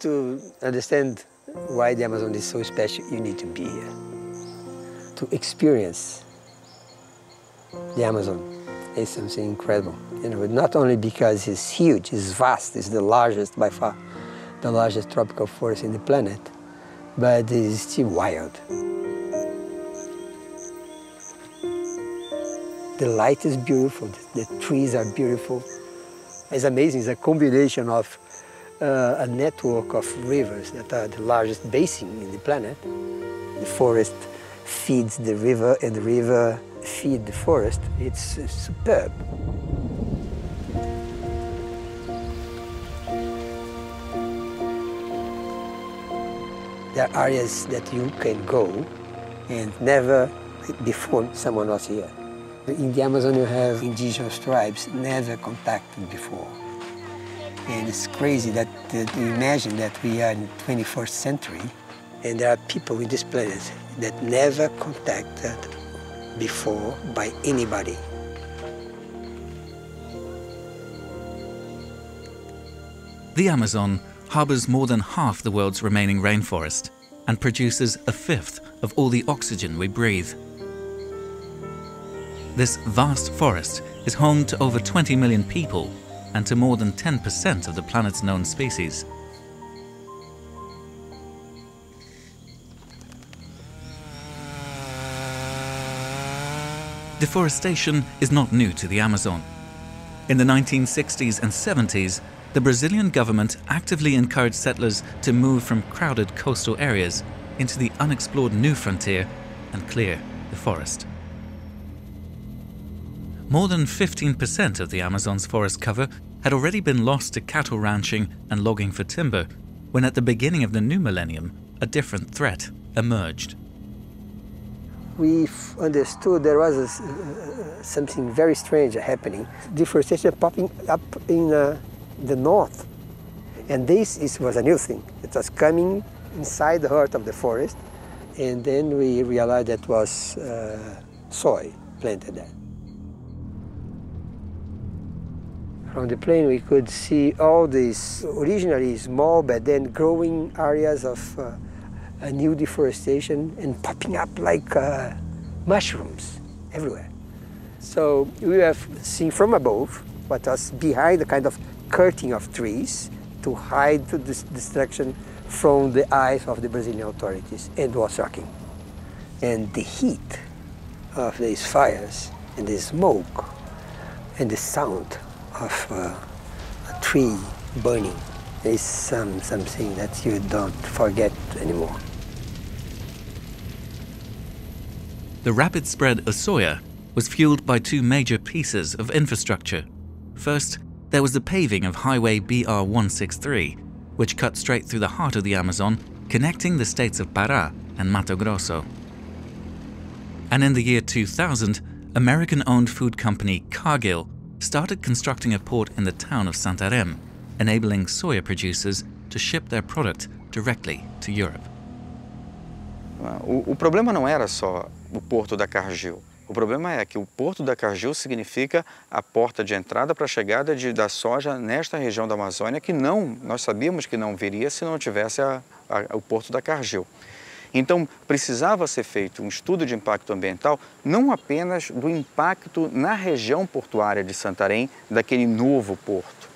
to understand why the Amazon is so special, you need to be here, to experience the Amazon. It's something incredible. You know, not only because it's huge, it's vast, it's the largest, by far, the largest tropical forest in the planet, but it's still wild. The light is beautiful, the trees are beautiful. It's amazing, it's a combination of a network of rivers that are the largest basin in the planet. The forest feeds the river and the river feeds the forest. It's superb. There are areas that you can go and never before someone was here. In the Amazon you have indigenous tribes never contacted before. And it's crazy that you imagine that we are in the 21st century and there are people in this planet that never contacted before by anybody. The Amazon harbors more than half the world's remaining rainforest and produces a fifth of all the oxygen we breathe. This vast forest is home to over 20 million people and to more than 10% of the planet's known species. Deforestation is not new to the Amazon. In the 1960s and 70s, the Brazilian government actively encouraged settlers to move from crowded coastal areas into the unexplored new frontier and clear the forest. More than 15% of the Amazon's forest cover had already been lost to cattle ranching and logging for timber, when at the beginning of the new millennium, a different threat emerged. We understood there was something very strange happening. Deforestation popping up in the north. And this was a new thing. It was coming inside the heart of the forest. And then we realized that was soy planted there. From the plane we could see all these originally small but then growing areas of a new deforestation and popping up like mushrooms everywhere. So we have seen from above what was behind the kind of curtain of trees to hide this destruction from the eyes of the Brazilian authorities, and was shocking. And the heat of these fires and the smoke and the sound of a tree burning is something that you don't forget anymore. The rapid spread of soya was fueled by two major pieces of infrastructure. First, there was the paving of Highway BR-163, which cut straight through the heart of the Amazon, connecting the states of Pará and Mato Grosso. And in the year 2000, American-owned food company Cargill started constructing a port in the town of Santarém, enabling soya producers to ship their product directly to Europe. O problema não era só o porto da Cargill. O problema é que o porto da Cargill significa a porta de entrada para a chegada da soja nesta região da Amazônia, que nós sabíamos que não viria se não tivesse o porto da Cargill. Então, precisava ser feito um estudo de impacto ambiental, não apenas do impacto na região portuária de Santarém, daquele novo porto,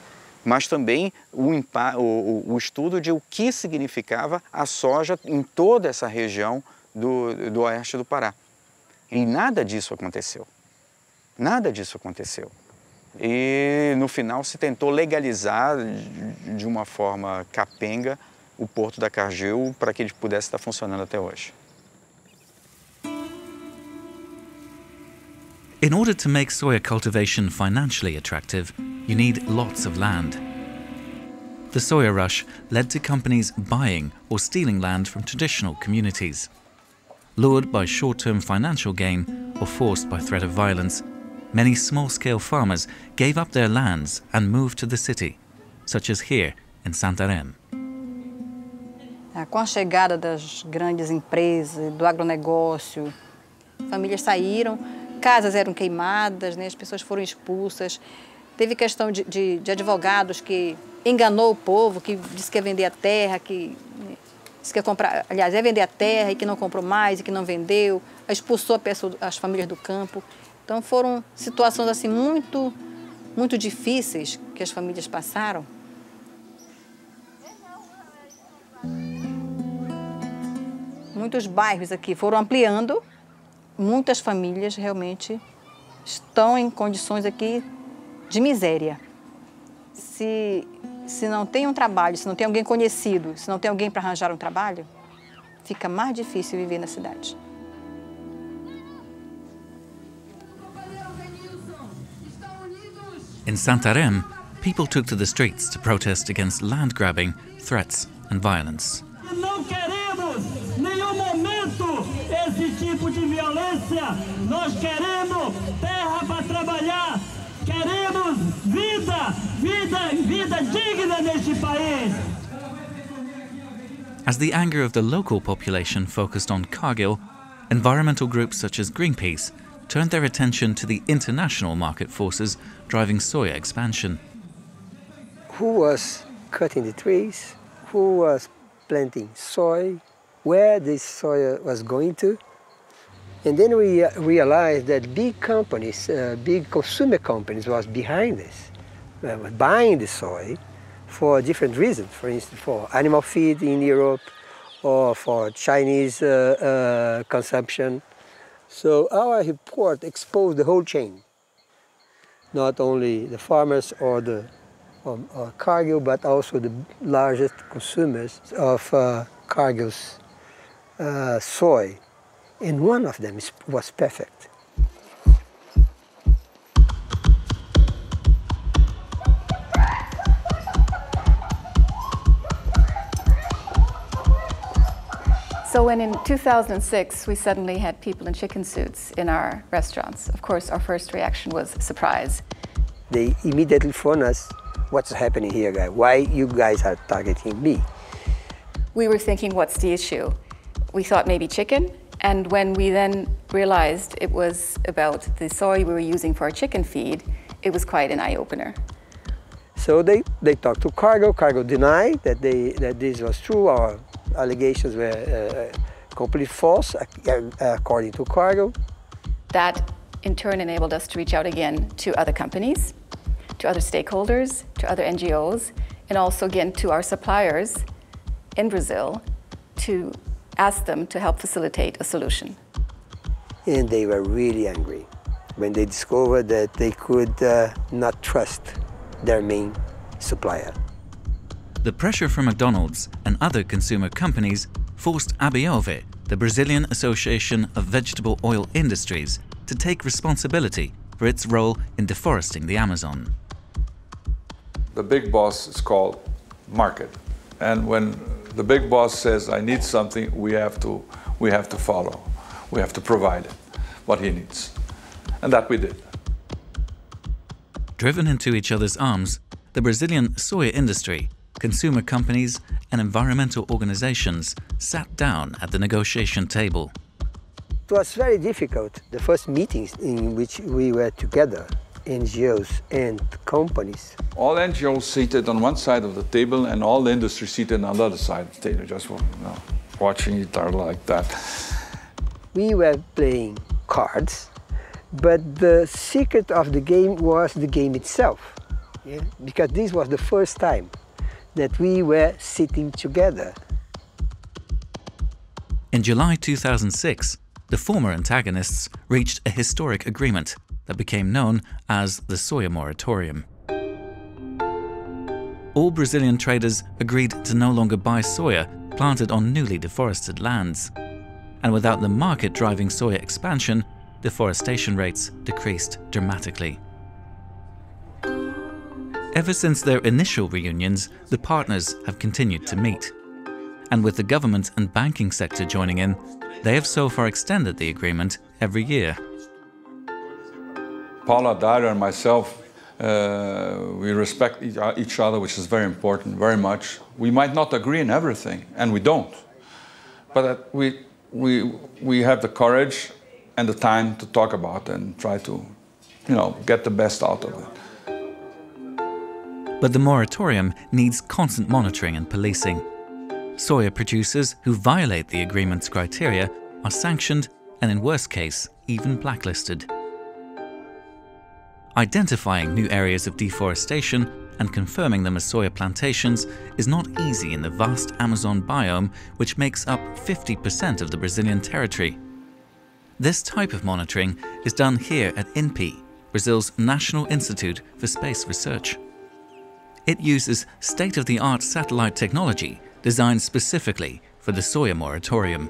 mas também o estudo de o que significava a soja em toda essa região do oeste do Pará. E nada disso aconteceu. Nada disso aconteceu. E, no final, se tentou legalizar de uma forma capenga o porto da Cargill para que ele pudesse estar funcionando até hoje. In order to make soya cultivation financially attractive, you need lots of land. The soya rush led to companies buying or stealing land from traditional communities. Lured by short-term financial gain or forced by threat of violence, many small-scale farmers gave up their lands and moved to the city, such as here in Santarém. Com a chegada das grandes empresas, do agronegócio, famílias saíram, casas eram queimadas, né, as pessoas foram expulsas. Teve questão de advogados que enganou o povo, que disse que ia vender a terra, que disse que ia comprar, aliás, ia vender a terra e que não comprou mais e que não vendeu, expulsou as famílias do campo. Então foram situações assim muito difíceis que as famílias passaram. Muitos bairros aqui foram ampliando, muitas famílias realmente estão em condições aqui de miséria. Se não tem um trabalho, se não tem alguém conhecido, se não tem alguém para arranjar um trabalho, fica mais difícil viver na cidade. In Santarém, people took to the streets to protest against land grabbing, threats and violence. Não queremos nenhum momento esse tipo de violência. Nós queremos terra para trabalhar. Queremos vida digna neste país. As the anger of the local population focused on Cargill, environmental groups such as Greenpeace turned their attention to the international market forces driving soya expansion. Who was cutting the trees? Who was planting soy? Where this soya was going to? And then we realized that big companies, big consumer companies was behind this, buying the soy for different reasons. For instance, for animal feed in Europe or for Chinese consumption. So our report exposed the whole chain, not only the farmers or Cargill, but also the largest consumers of Cargill's soy. And one of them was perfect. So when in 2006 we suddenly had people in chicken suits in our restaurants, of course our first reaction was surprise. They immediately phoned us, what's happening here, guys? Why you guys are targeting me? We were thinking, what's the issue? We thought maybe chicken, and when we then realized it was about the soy we were using for our chicken feed, it was quite an eye-opener. So they talked to Cargill. Cargill denied that this was true. Our allegations were completely false, according to Cargill. That in turn enabled us to reach out again to other companies, to other stakeholders, to other NGOs, and also again to our suppliers in Brazil to ask them to help facilitate a solution. And they were really angry when they discovered that they could not trust their main supplier. The pressure from McDonald's and other consumer companies forced ABIOVE, the Brazilian Association of Vegetable Oil Industries, to take responsibility for its role in deforesting the Amazon. The big boss is called market. And when the big boss says, I need something, we have to follow. We have to provide it, what he needs. And that we did. Driven into each other's arms, the Brazilian soya industry, consumer companies and environmental organizations sat down at the negotiation table. It was very difficult, the first meetings in which we were together, NGOs and companies. All NGOs seated on one side of the table and all the industry seated on the other side of the table, just watching each other like that. We were playing cards, but the secret of the game was the game itself. Yeah? Because this was the first time that we were sitting together. In July 2006, the former antagonists reached a historic agreement that became known as the Soya Moratorium. All Brazilian traders agreed to no longer buy soya planted on newly deforested lands. And without the market driving soya expansion, deforestation rates decreased dramatically. Ever since their initial reunions, the partners have continued to meet. And with the government and banking sector joining in, they have so far extended the agreement every year. Paula Dyer and myself, we respect each other, which is very important, very much. We might not agree in everything, and we don't. But we have the courage and the time to talk about it and try to, get the best out of it. But the moratorium needs constant monitoring and policing. Soya producers who violate the agreement's criteria are sanctioned and, in worst case, even blacklisted. Identifying new areas of deforestation and confirming them as soya plantations is not easy in the vast Amazon biome, which makes up 50% of the Brazilian territory. This type of monitoring is done here at INPE, Brazil's National Institute for Space Research. It uses state-of-the-art satellite technology designed specifically for the Soya Moratorium.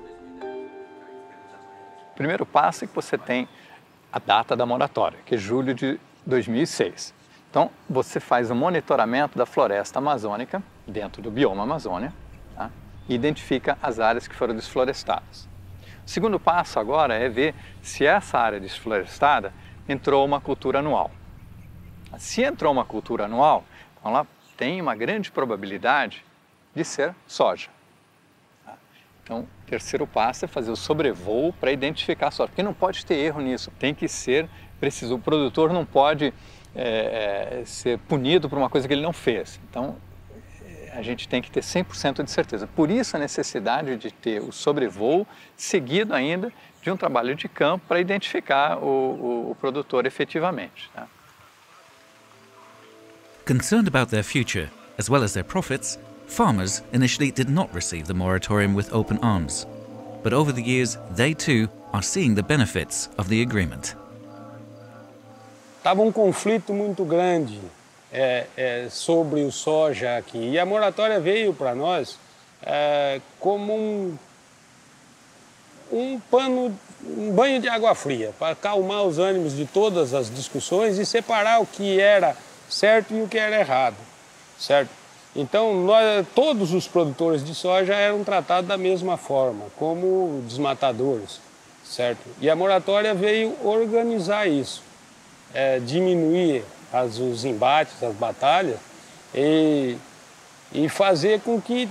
O primeiro passo é que você tem a data da moratória, que é julho de 2006. Então, você faz um monitoramento da floresta amazônica, dentro do bioma Amazônia, tá? E identifica as áreas que foram desflorestadas. O segundo passo agora é ver se essa área desflorestada entrou uma cultura anual. Se entrou uma cultura anual, então ela tem uma grande probabilidade de ser soja. Tá? Então, o terceiro passo é fazer o sobrevoo para identificar a soja, porque não pode ter erro nisso, tem que ser preciso. O produtor não pode ser punido por uma coisa que ele não fez. Então, a gente tem que ter 100% de certeza. Por isso a necessidade de ter o sobrevoo seguido ainda de um trabalho de campo para identificar o produtor efetivamente. Tá? Concerned about their future, as well as their profits, farmers initially did not receive the moratorium with open arms. But over the years, they too are seeing the benefits of the agreement. Estava um conflito muito grande sobre o soja aqui. E a moratória veio para nós como um banho de água fria, para acalmar os ânimos de todas as discussões e separar o que era certo e o que era errado, certo? Então, todos os produtores de soja eram tratados da mesma forma, como desmatadores, certo? E a moratória veio organizar isso, diminuir os embates, as batalhas e fazer com que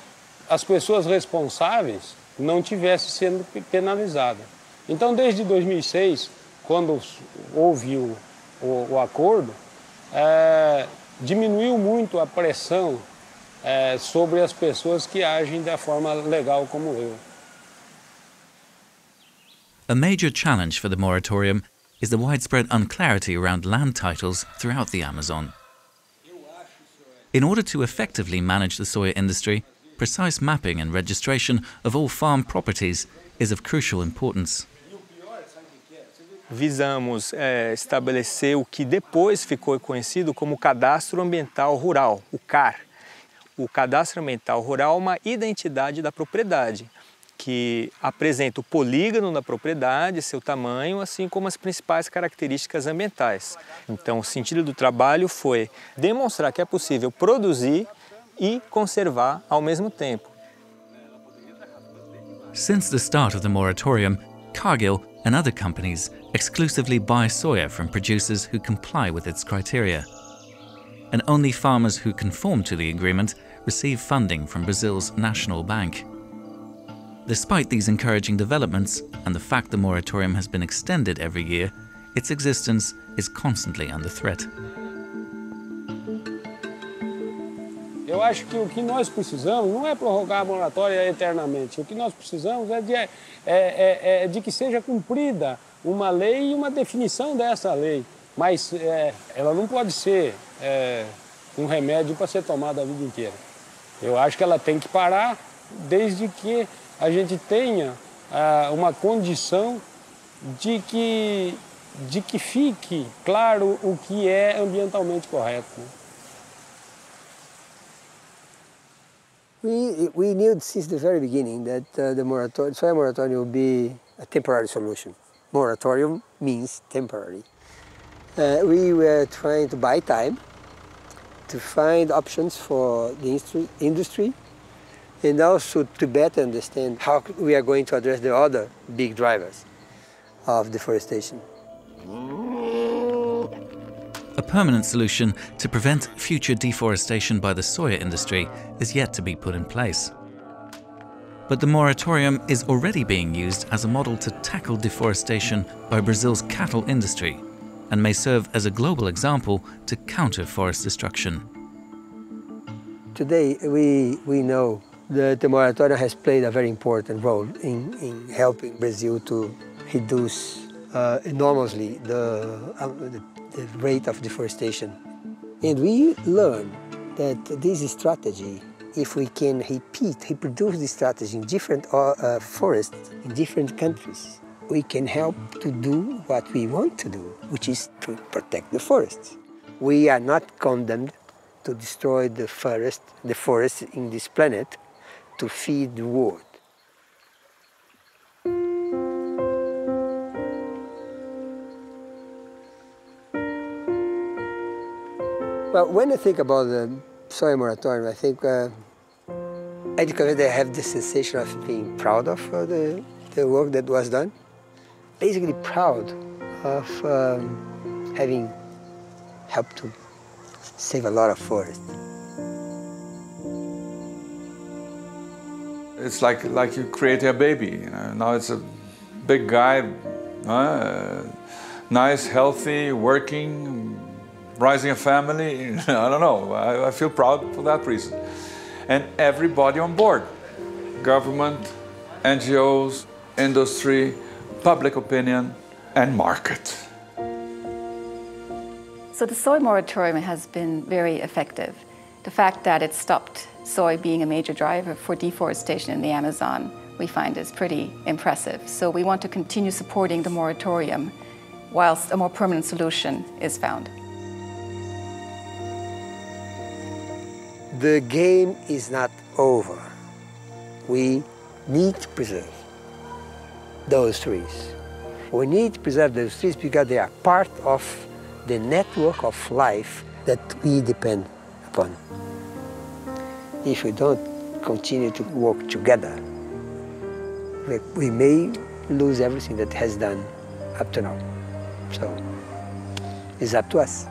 as pessoas responsáveis não tivessem sendo penalizadas. Então, desde 2006, quando houve o acordo, diminuiu muito a pressão sobre as pessoas que agem da forma legal como eu. A major challenge for the moratorium is the widespread unclarity around land titles throughout the Amazon. In order to effectively manage the soya industry, precise mapping and registration of all farm properties is of crucial importance. Visamos estabelecer o que depois ficou conhecido como Cadastro Ambiental Rural, o CAR. O Cadastro Ambiental Rural é uma identidade da propriedade, que apresenta o polígono da propriedade, seu tamanho, assim como as principais características ambientais. Então, o sentido do trabalho foi demonstrar que é possível produzir e conservar ao mesmo tempo. Since the start of the moratorium, Cargill and other companies exclusively buy soya from producers who comply with its criteria. And only farmers who conform to the agreement receive funding from Brazil's National Bank. Despite these encouraging developments and the fact the moratorium has been extended every year, its existence is constantly under threat. Eu acho que o que nós precisamos não é prorrogar a moratória eternamente. O que nós precisamos é de que seja cumprida uma lei e uma definição dessa lei. Mas ela não pode ser um remédio para ser tomado a vida inteira. Eu acho que ela tem que parar desde que a gente tenha uma condição de que fique claro o que é ambientalmente correto. Né? We knew since the very beginning that the soya moratorium will be a temporary solution. Moratorium means temporary. We were trying to buy time to find options for the industry and also to better understand how we are going to address the other big drivers of deforestation. A permanent solution to prevent future deforestation by the soya industry is yet to be put in place. But the moratorium is already being used as a model to tackle deforestation by Brazil's cattle industry and may serve as a global example to counter forest destruction. Today we know that the moratorium has played a very important role in helping Brazil to reduce enormously the rate of deforestation. And we learn that this strategy, if we can reproduce this strategy in different forests in different countries, we can help to do what we want to do, which is to protect the forests. We are not condemned to destroy the forest in this planet to feed the world. Well, when I think about the Soya Moratorium, I think I have the sensation of being proud of the work that was done. Basically proud of having helped to save a lot of forest. It's like you create a baby. You know? Now it's a big guy, nice, healthy, working, raising a family. I don't know. I feel proud for that reason. And everybody on board: government, NGOs, industry, public opinion, and market. So the soy moratorium has been very effective. The fact that it stopped soy being a major driver for deforestation in the Amazon, we find is pretty impressive. So we want to continue supporting the moratorium whilst a more permanent solution is found. The game is not over. We need to preserve those trees. We need to preserve those trees because they are part of the network of life that we depend upon. If we don't continue to work together, we may lose everything that has done up to now. So it's up to us.